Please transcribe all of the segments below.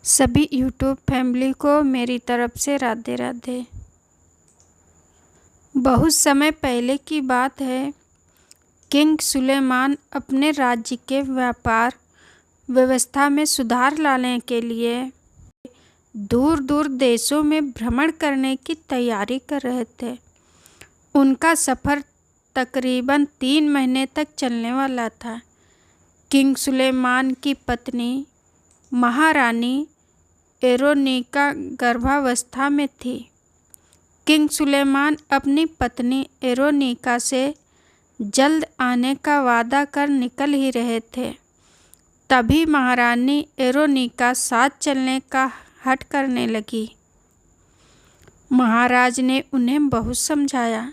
सभी YouTube family को मेरी तरफ से राधे राधे। बहुत समय पहले की बात है। किंग सुलेमान अपने राज्य के व्यापार व्यवस्था में सुधार लाने के लिए दूर दूर देशों में भ्रमण करने की तैयारी कर रहे थे। उनका सफ़र तकरीबन 3 महीने तक चलने वाला था। किंग सुलेमान की पत्नी महारानी एरोनिका गर्भावस्था में थी। किंग सुलेमान अपनी पत्नी एरोनिका से जल्द आने का वादा कर निकल ही रहे थे। तभी महारानी एरोनिका साथ चलने का हठ करने लगी। महाराज ने उन्हें बहुत समझाया।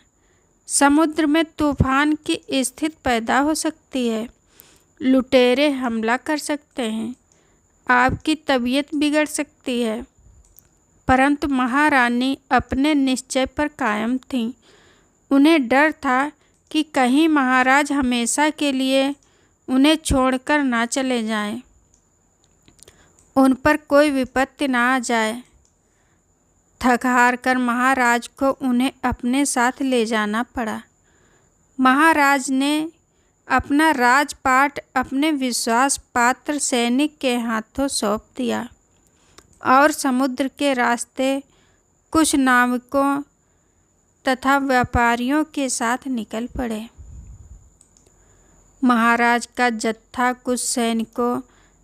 समुद्र में तूफान की स्थिति पैदा हो सकती है, लुटेरे हमला कर सकते हैं, आपकी तबीयत बिगड़ सकती है। परंतु महारानी अपने निश्चय पर कायम थीं। उन्हें डर था कि कहीं महाराज हमेशा के लिए उन्हें छोड़कर ना चले जाएं, उन पर कोई विपत्ति ना आ जाए। थक हार कर महाराज को उन्हें अपने साथ ले जाना पड़ा। महाराज ने अपना राजपाट अपने विश्वास पात्र सैनिक के हाथों सौंप दिया और समुद्र के रास्ते कुछ नाविकों तथा व्यापारियों के साथ निकल पड़े। महाराज का जत्था कुछ सैनिकों,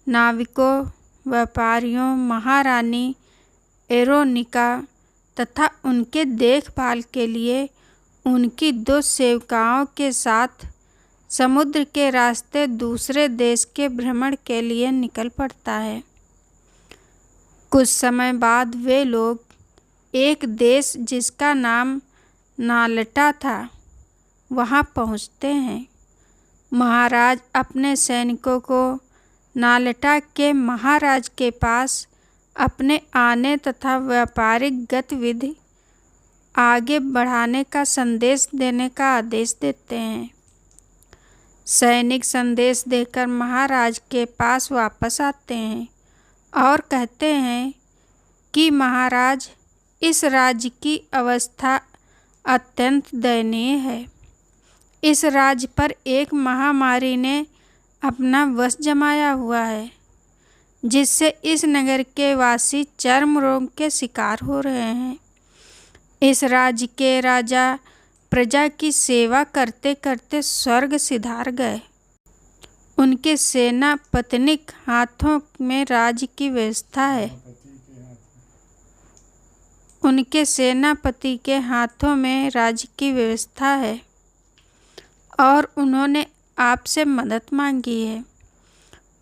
नाविकों, व्यापारियों, महारानी एरोनिका तथा उनके देखभाल के लिए उनकी 2 सेवकाओं के साथ समुद्र के रास्ते दूसरे देश के भ्रमण के लिए निकल पड़ता है। कुछ समय बाद वे लोग एक देश जिसका नाम नालटा था वहां पहुंचते हैं। महाराज अपने सैनिकों को नालटा के महाराज के पास अपने आने तथा व्यापारिक गतिविधि आगे बढ़ाने का संदेश देने का आदेश देते हैं। सैनिक संदेश देकर महाराज के पास वापस आते हैं और कहते हैं कि महाराज, इस राज्य की अवस्था अत्यंत दयनीय है। इस राज्य पर एक महामारी ने अपना वश जमाया हुआ है, जिससे इस नगर के वासी चर्म रोग के शिकार हो रहे हैं। इस राज्य के राजा प्रजा की सेवा करते करते स्वर्ग सिधार गए। उनके सेनापतिनिक हाथों में राज्य की व्यवस्था है। उनके सेनापति के हाथों में राज्य की व्यवस्था है और उन्होंने आपसे मदद मांगी है।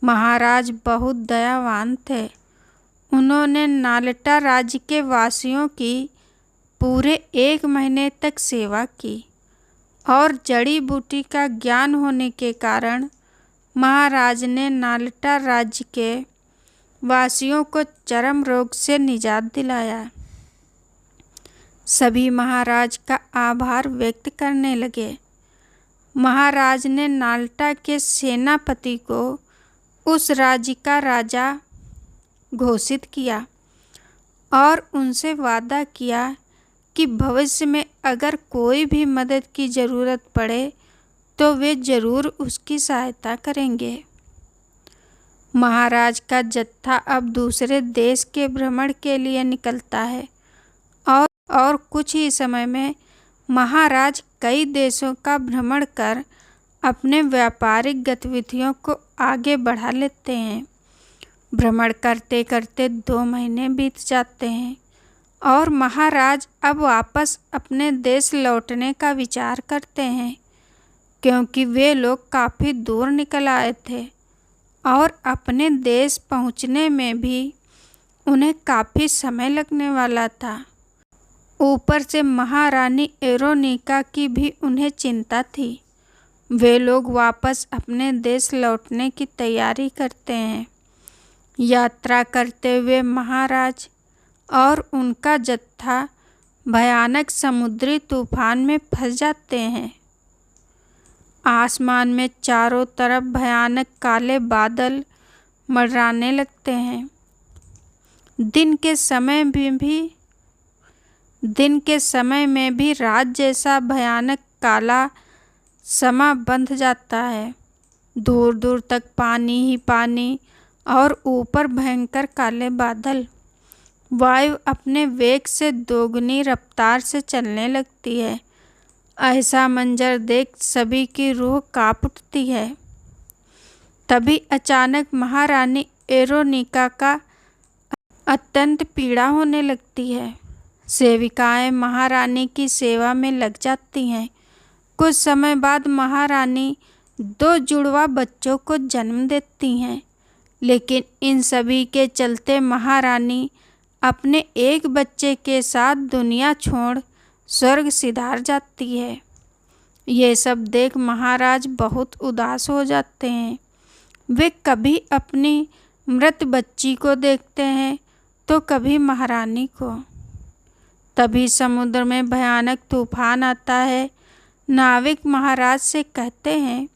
महाराज बहुत दयावान थे। उन्होंने नालटा राज्य के वासियों की पूरे 1 महीने तक सेवा की और जड़ी बूटी का ज्ञान होने के कारण महाराज ने नालटा राज्य के वासियों को चर्म रोग से निजात दिलाया। सभी महाराज का आभार व्यक्त करने लगे। महाराज ने नालटा के सेनापति को उस राज्य का राजा घोषित किया और उनसे वादा किया कि भविष्य में अगर कोई भी मदद की ज़रूरत पड़े तो वे ज़रूर उसकी सहायता करेंगे। महाराज का जत्था अब दूसरे देश के भ्रमण के लिए निकलता है और कुछ ही समय में महाराज कई देशों का भ्रमण कर अपने व्यापारिक गतिविधियों को आगे बढ़ा लेते हैं। भ्रमण करते करते 2 महीने बीत जाते हैं और महाराज अब वापस अपने देश लौटने का विचार करते हैं, क्योंकि वे लोग काफ़ी दूर निकल आए थे और अपने देश पहुंचने में भी उन्हें काफ़ी समय लगने वाला था। ऊपर से महारानी एरोनिका की भी उन्हें चिंता थी। वे लोग वापस अपने देश लौटने की तैयारी करते हैं। यात्रा करते हुए महाराज और उनका जत्था भयानक समुद्री तूफान में फंस जाते हैं। आसमान में चारों तरफ भयानक काले बादल मंडराने लगते हैं। दिन के समय में भी रात जैसा भयानक काला समा बंध जाता है। दूर दूर तक पानी ही पानी और ऊपर भयंकर काले बादल। वायु अपने वेग से दोगुनी रफ्तार से चलने लगती है। ऐसा मंजर देख सभी की रूह कांप उठती है। तभी अचानक महारानी एरोनिका का अत्यंत पीड़ा होने लगती है। सेविकाएं महारानी की सेवा में लग जाती हैं। कुछ समय बाद महारानी 2 जुड़वा बच्चों को जन्म देती हैं, लेकिन इन सभी के चलते महारानी अपने एक बच्चे के साथ दुनिया छोड़ स्वर्ग सिधार जाती है। ये सब देख महाराज बहुत उदास हो जाते हैं। वे कभी अपनी मृत बच्ची को देखते हैं तो कभी महारानी को। तभी समुद्र में भयानक तूफान आता है। नाविक महाराज से कहते हैं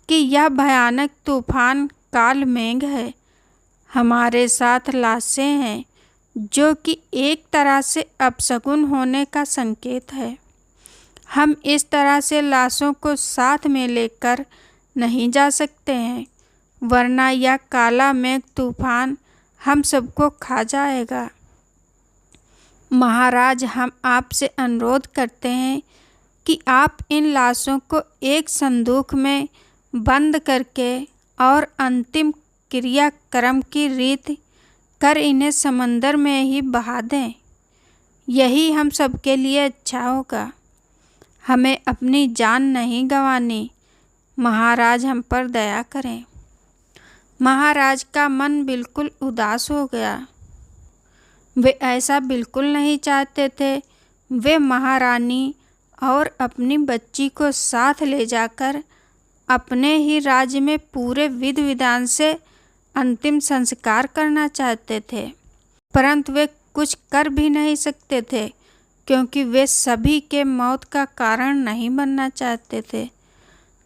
कि यह भयानक तूफान काल मेघ है। हमारे साथ लाशें हैं, जो कि एक तरह से अपशकुन होने का संकेत है। हम इस तरह से लाशों को साथ में लेकर नहीं जा सकते हैं, वरना यह काला मेघ तूफान हम सबको खा जाएगा। महाराज, हम आपसे अनुरोध करते हैं कि आप इन लाशों को एक संदूक में बंद करके और अंतिम क्रियाक्रम की रीत कर इन्हें समंदर में ही बहा दें। यही हम सबके लिए अच्छा होगा। हमें अपनी जान नहीं गंवानी। महाराज, हम पर दया करें। महाराज का मन बिल्कुल उदास हो गया। वे ऐसा बिल्कुल नहीं चाहते थे। वे महारानी और अपनी बच्ची को साथ ले जाकर अपने ही राज्य में पूरे विधि विधान से अंतिम संस्कार करना चाहते थे, परंतु वे कुछ कर भी नहीं सकते थे, क्योंकि वे सभी के मौत का कारण नहीं बनना चाहते थे।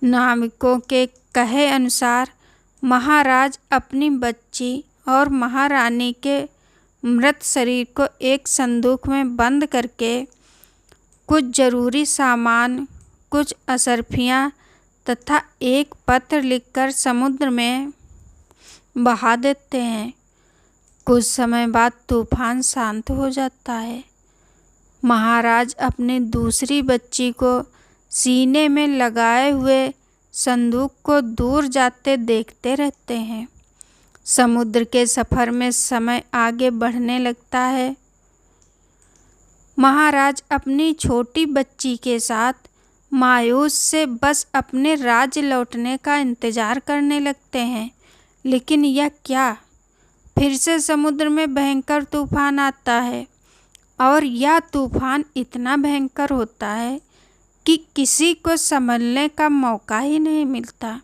नाविकों के कहे अनुसार महाराज अपनी बच्ची और महारानी के मृत शरीर को एक संदूक में बंद करके कुछ जरूरी सामान, कुछ असरफियाँ तथा एक पत्र लिखकर समुद्र में बहा देते हैं। कुछ समय बाद तूफान शांत हो जाता है। महाराज अपनी दूसरी बच्ची को सीने में लगाए हुए संदूक को दूर जाते देखते रहते हैं। समुद्र के सफ़र में समय आगे बढ़ने लगता है। महाराज अपनी छोटी बच्ची के साथ मायूस से बस अपने राज्य लौटने का इंतज़ार करने लगते हैं, लेकिन यह क्या, फिर से समुद्र में भयंकर तूफान आता है और यह तूफान इतना भयंकर होता है कि किसी को संभलने का मौका ही नहीं मिलता।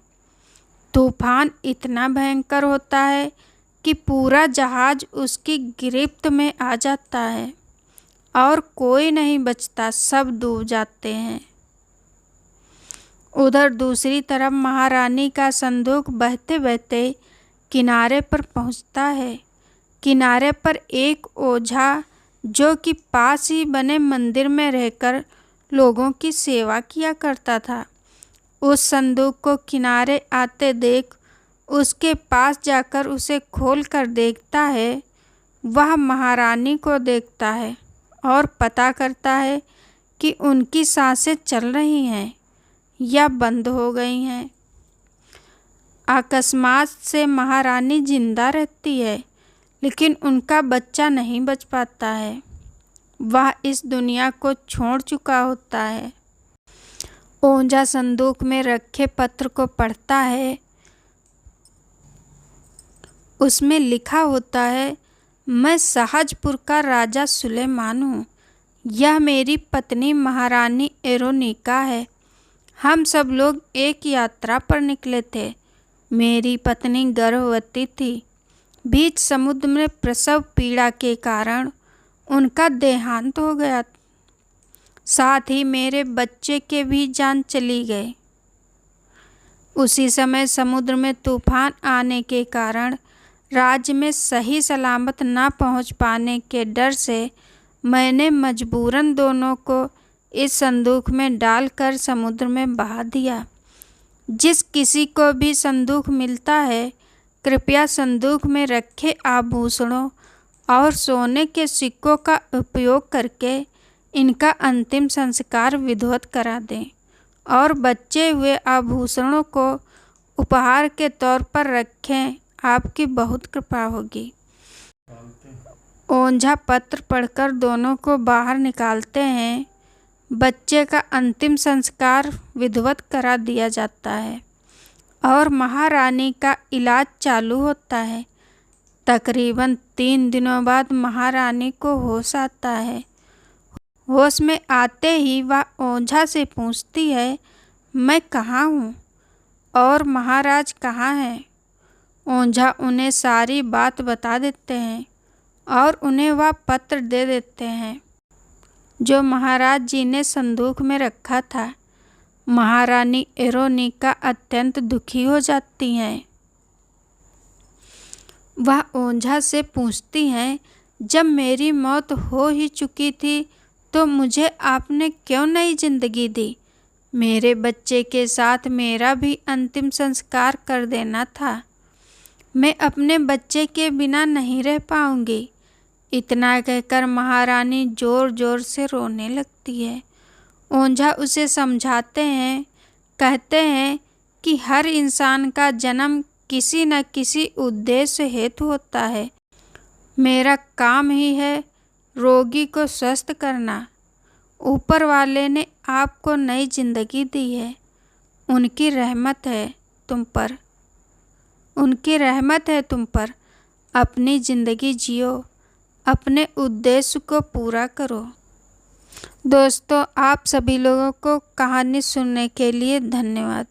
तूफान इतना भयंकर होता है कि पूरा जहाज उसकी गिरफ्त में आ जाता है और कोई नहीं बचता, सब डूब जाते हैं। उधर दूसरी तरफ महारानी का संदूक बहते बहते किनारे पर पहुंचता है। किनारे पर एक ओझा, जो कि पास ही बने मंदिर में रहकर लोगों की सेवा किया करता था, उस संदूक को किनारे आते देख उसके पास जाकर उसे खोल कर देखता है। वह महारानी को देखता है और पता करता है कि उनकी सांसें चल रही हैं या बंद हो गई हैं। अकस्मात से महारानी जिंदा रहती है, लेकिन उनका बच्चा नहीं बच पाता है। वह इस दुनिया को छोड़ चुका होता है। ओझा संदूक में रखे पत्र को पढ़ता है। उसमें लिखा होता है, मैं शाहजपुर का राजा सुलेमान हूँ। यह मेरी पत्नी महारानी एरोनिका है। हम सब लोग एक यात्रा पर निकले थे। मेरी पत्नी गर्भवती थी। बीच समुद्र में प्रसव पीड़ा के कारण उनका देहांत हो गया। साथ ही मेरे बच्चे के भी जान चली गई। उसी समय समुद्र में तूफान आने के कारण राज्य में सही सलामत न पहुंच पाने के डर से मैंने मजबूरन दोनों को इस संदूक में डालकर समुद्र में बहा दिया। जिस किसी को भी संदूक मिलता है, कृपया संदूक में रखे आभूषणों और सोने के सिक्कों का उपयोग करके इनका अंतिम संस्कार विधिवत करा दें और बचे हुए आभूषणों को उपहार के तौर पर रखें। आपकी बहुत कृपा होगी। ओंझा पत्र पढ़कर दोनों को बाहर निकालते हैं। बच्चे का अंतिम संस्कार विधिवत करा दिया जाता है और महारानी का इलाज चालू होता है। तकरीबन 3 दिनों बाद महारानी को होश आता है। होश में आते ही वह ओंझा से पूछती है, मैं कहाँ हूँ और महाराज कहाँ हैं? ओंझा उन्हें सारी बात बता देते हैं और उन्हें वह पत्र दे देते हैं जो महाराज जी ने संदूक में रखा था। महारानी एरोनिका अत्यंत दुखी हो जाती हैं। वह ओंझा से पूछती हैं, जब मेरी मौत हो ही चुकी थी तो मुझे आपने क्यों नई जिंदगी दी? मेरे बच्चे के साथ मेरा भी अंतिम संस्कार कर देना था। मैं अपने बच्चे के बिना नहीं रह पाऊंगी। इतना कहकर महारानी जोर जोर से रोने लगती है। ओंझा उसे समझाते हैं, कहते हैं कि हर इंसान का जन्म किसी न किसी उद्देश्य हेतु होता है। मेरा काम ही है रोगी को स्वस्थ करना। ऊपर वाले ने आपको नई जिंदगी दी है। उनकी रहमत है तुम पर। उनकी रहमत है तुम पर। अपनी ज़िंदगी जियो, अपने उद्देश्य को पूरा करो। दोस्तों, आप सभी लोगों को कहानी सुनने के लिए धन्यवाद।